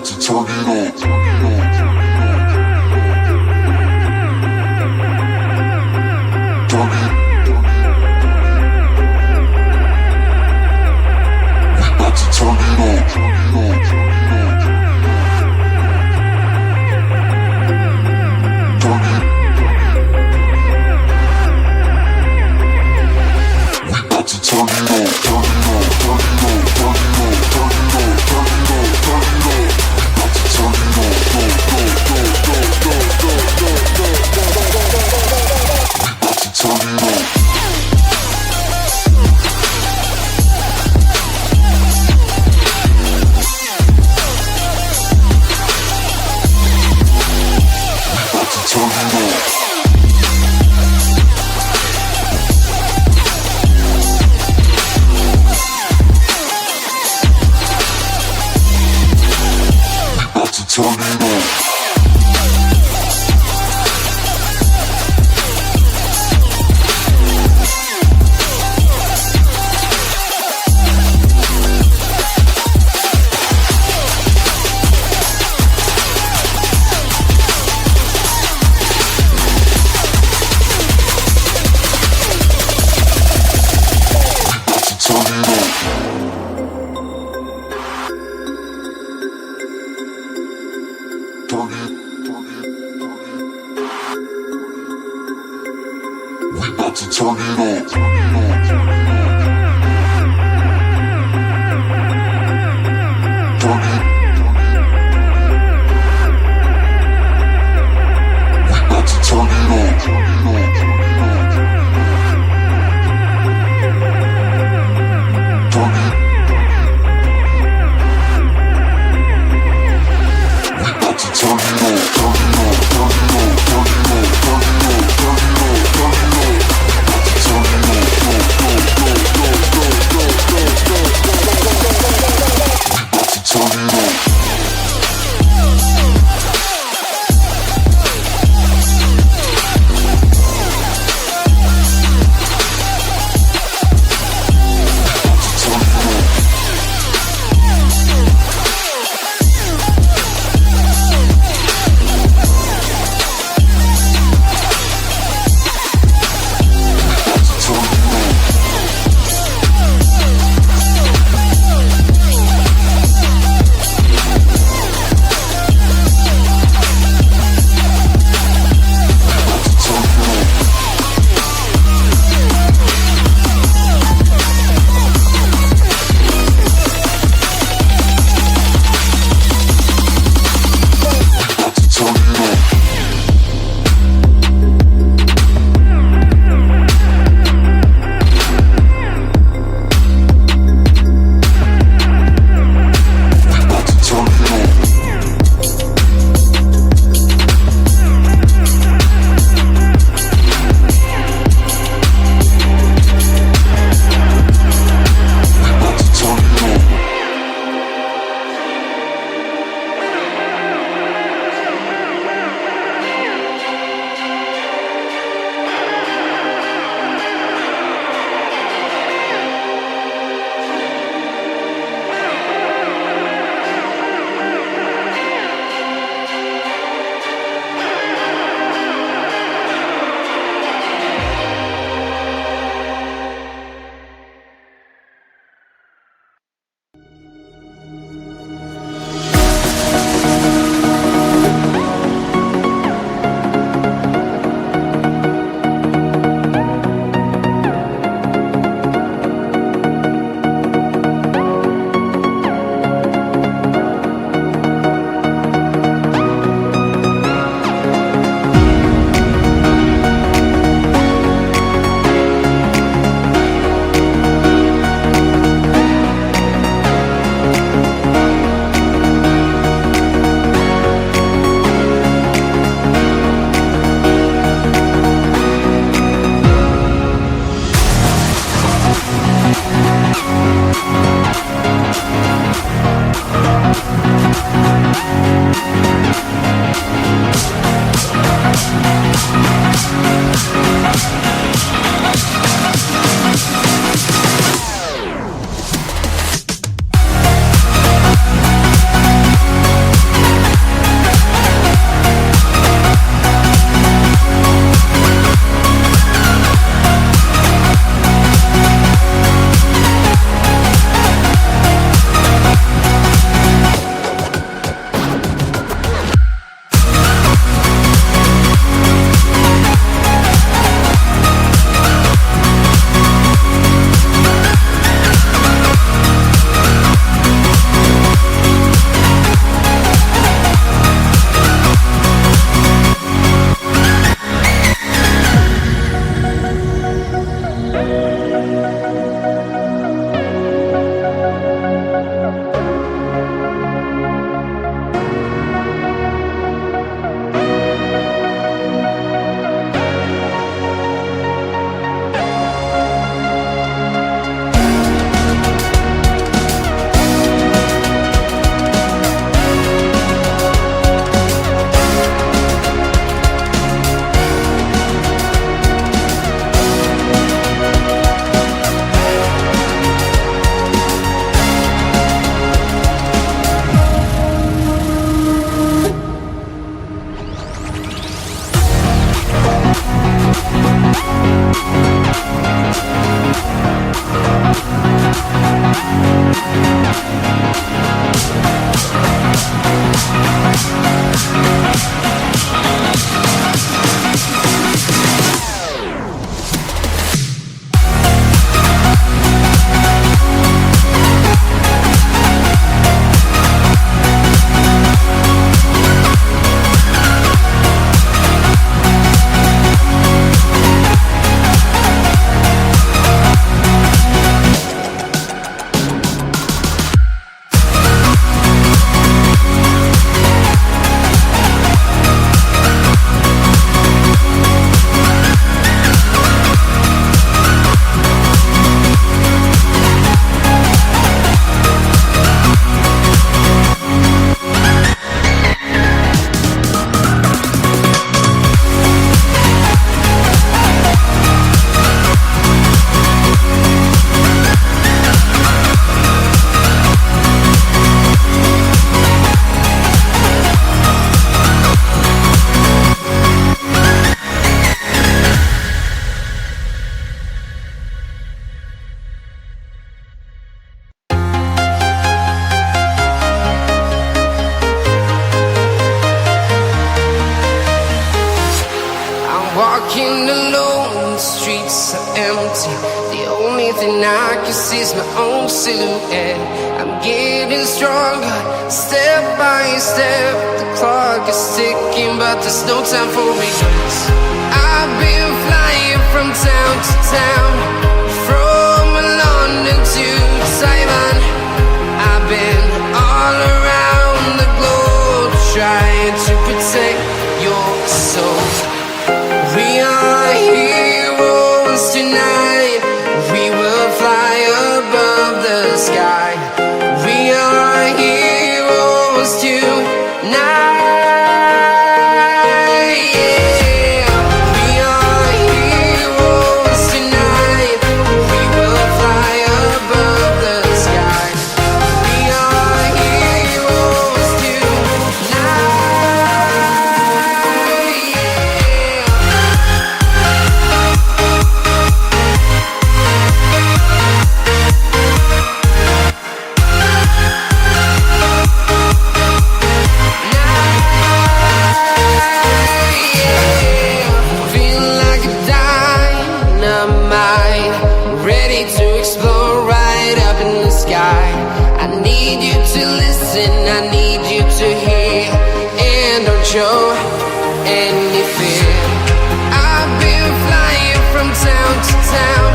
to turn it on. Walking alone, the streets are empty. The only thing I can see is my own silhouette. I'm getting stronger, step by step. The clock is ticking, but there's no time for regrets. I've been flying from town to town, from London to Taiwan. I've been all around the globe, trying to protect your soul. We are heroes tonight. We will fly above the sky. We are heroes tonight. Show any fear. I've been flying from town to town,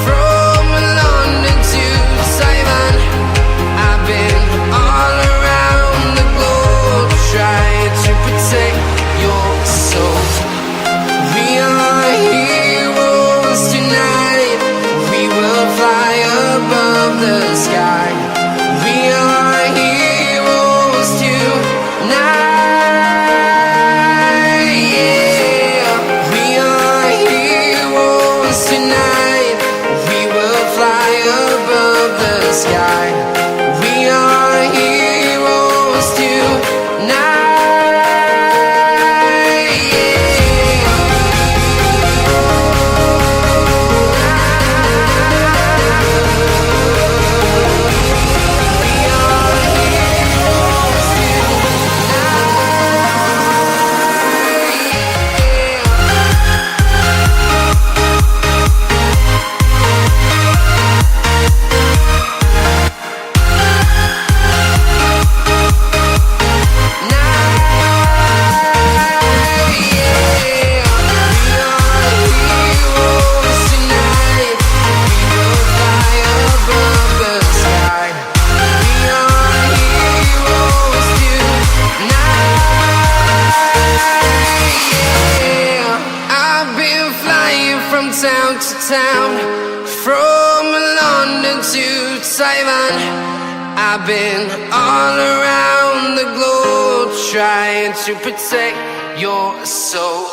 from London to Taiwan. I've been all around the globe, trying to protect your soul. We are heroes tonight. We will fly above the sky. We are heroes tonight. Sky. We are heroes tonight. Town to town, from London to Taiwan. I've been all around the globe, trying to protect your soul.